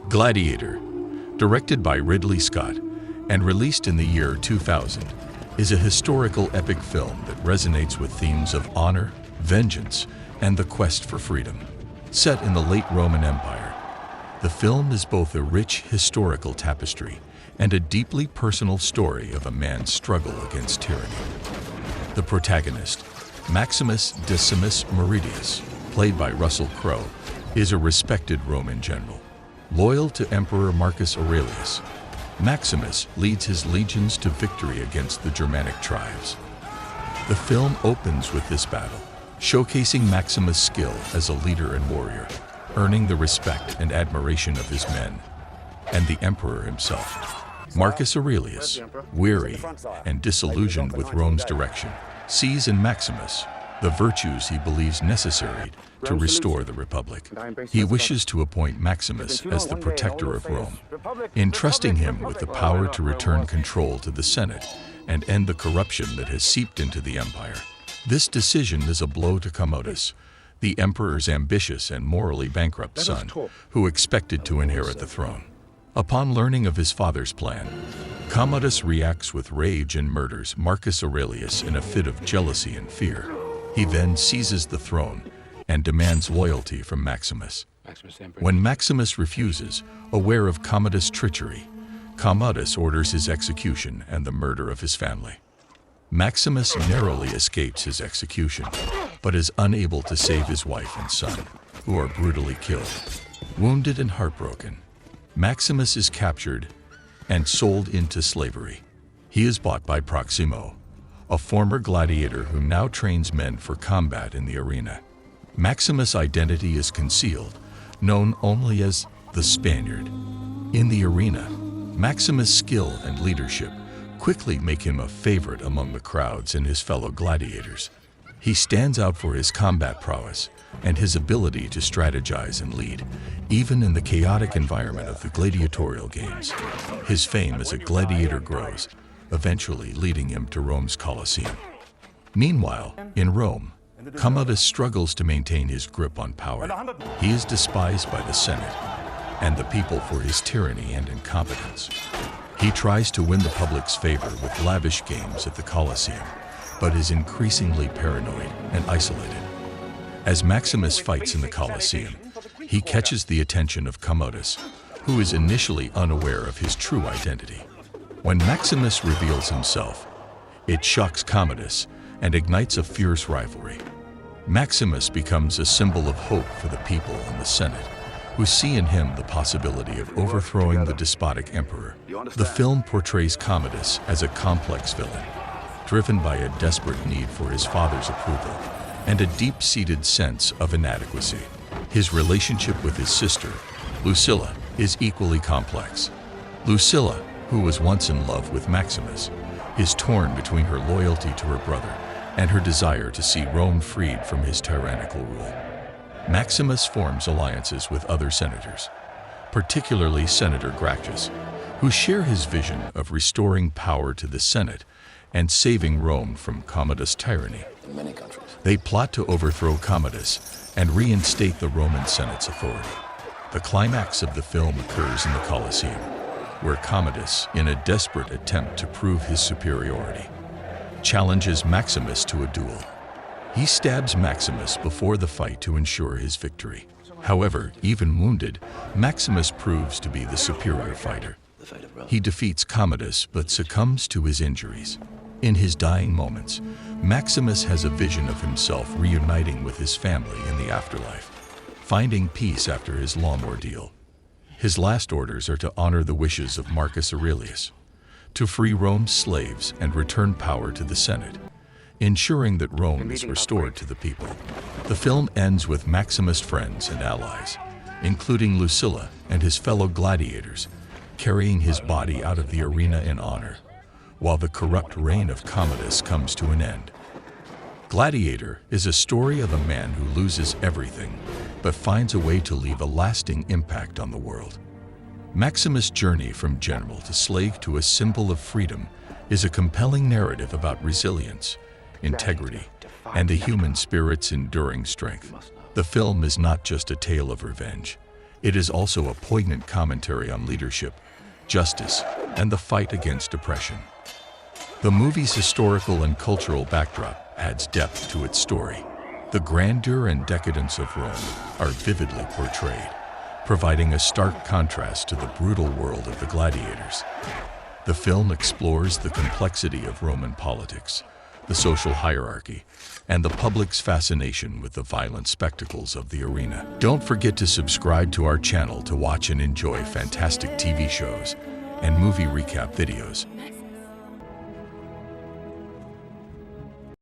Gladiator, directed by Ridley Scott and released in the year 2000, is a historical epic film that resonates with themes of honor, vengeance, and the quest for freedom. Set in the late Roman Empire, the film is both a rich historical tapestry and a deeply personal story of a man's struggle against tyranny. The protagonist, Maximus Decimus Meridius, played by Russell Crowe, is a respected Roman general. Loyal to Emperor Marcus Aurelius, Maximus leads his legions to victory against the Germanic tribes. The film opens with this battle, showcasing Maximus' skill as a leader and warrior, earning the respect and admiration of his men and the emperor himself. Marcus Aurelius, weary and disillusioned with Rome's direction, sees in Maximus the virtues he believes necessary to restore the Republic. He wishes to appoint Maximus as the protector of Rome, entrusting him with the power to return control to the Senate and end the corruption that has seeped into the empire. This decision is a blow to Commodus, the emperor's ambitious and morally bankrupt son, who expected to inherit the throne. Upon learning of his father's plan, Commodus reacts with rage and murders Marcus Aurelius in a fit of jealousy and fear. He then seizes the throne and demands loyalty from Maximus. When Maximus refuses, aware of Commodus' treachery, Commodus orders his execution and the murder of his family. Maximus narrowly escapes his execution, but is unable to save his wife and son, who are brutally killed. Wounded and heartbroken, Maximus is captured and sold into slavery. He is bought by Proximo, a former gladiator who now trains men for combat in the arena. Maximus' identity is concealed, known only as the Spaniard. In the arena, Maximus' skill and leadership quickly make him a favorite among the crowds and his fellow gladiators. He stands out for his combat prowess and his ability to strategize and lead, even in the chaotic environment of the gladiatorial games. His fame as a gladiator grows, eventually leading him to Rome's Colosseum. Meanwhile, in Rome, Commodus struggles to maintain his grip on power. He is despised by the Senate and the people for his tyranny and incompetence. He tries to win the public's favor with lavish games at the Colosseum, but is increasingly paranoid and isolated. As Maximus fights in the Colosseum, he catches the attention of Commodus, who is initially unaware of his true identity. When Maximus reveals himself, it shocks Commodus and ignites a fierce rivalry. Maximus becomes a symbol of hope for the people and the Senate, who see in him the possibility of overthrowing the despotic emperor. The film portrays Commodus as a complex villain, driven by a desperate need for his father's approval and a deep-seated sense of inadequacy. His relationship with his sister, Lucilla, is equally complex. Lucilla, who was once in love with Maximus, is torn between her loyalty to her brother and her desire to see Rome freed from his tyrannical rule. Maximus forms alliances with other senators, particularly Senator Gracchus, who share his vision of restoring power to the Senate and saving Rome from Commodus' tyranny. They plot to overthrow Commodus and reinstate the Roman Senate's authority. The climax of the film occurs in the Colosseum, where Commodus, in a desperate attempt to prove his superiority, challenges Maximus to a duel. He stabs Maximus before the fight to ensure his victory. However, even wounded, Maximus proves to be the superior fighter. He defeats Commodus but succumbs to his injuries. In his dying moments, Maximus has a vision of himself reuniting with his family in the afterlife, finding peace after his long ordeal. His last orders are to honor the wishes of Marcus Aurelius, to free Rome's slaves and return power to the Senate, ensuring that Rome is restored to the people. The film ends with Maximus' friends and allies, including Lucilla and his fellow gladiators, carrying his body out of the arena in honor, while the corrupt reign of Commodus comes to an end. Gladiator is a story of a man who loses everything, but finds a way to leave a lasting impact on the world. Maximus' journey from general to slave to a symbol of freedom is a compelling narrative about resilience, integrity, and the human spirit's enduring strength. The film is not just a tale of revenge. It is also a poignant commentary on leadership, justice, and the fight against oppression. The movie's historical and cultural backdrop adds depth to its story. The grandeur and decadence of Rome are vividly portrayed, providing a stark contrast to the brutal world of the gladiators. The film explores the complexity of Roman politics, the social hierarchy, and the public's fascination with the violent spectacles of the arena. Don't forget to subscribe to our channel to watch and enjoy fantastic TV shows and movie recap videos.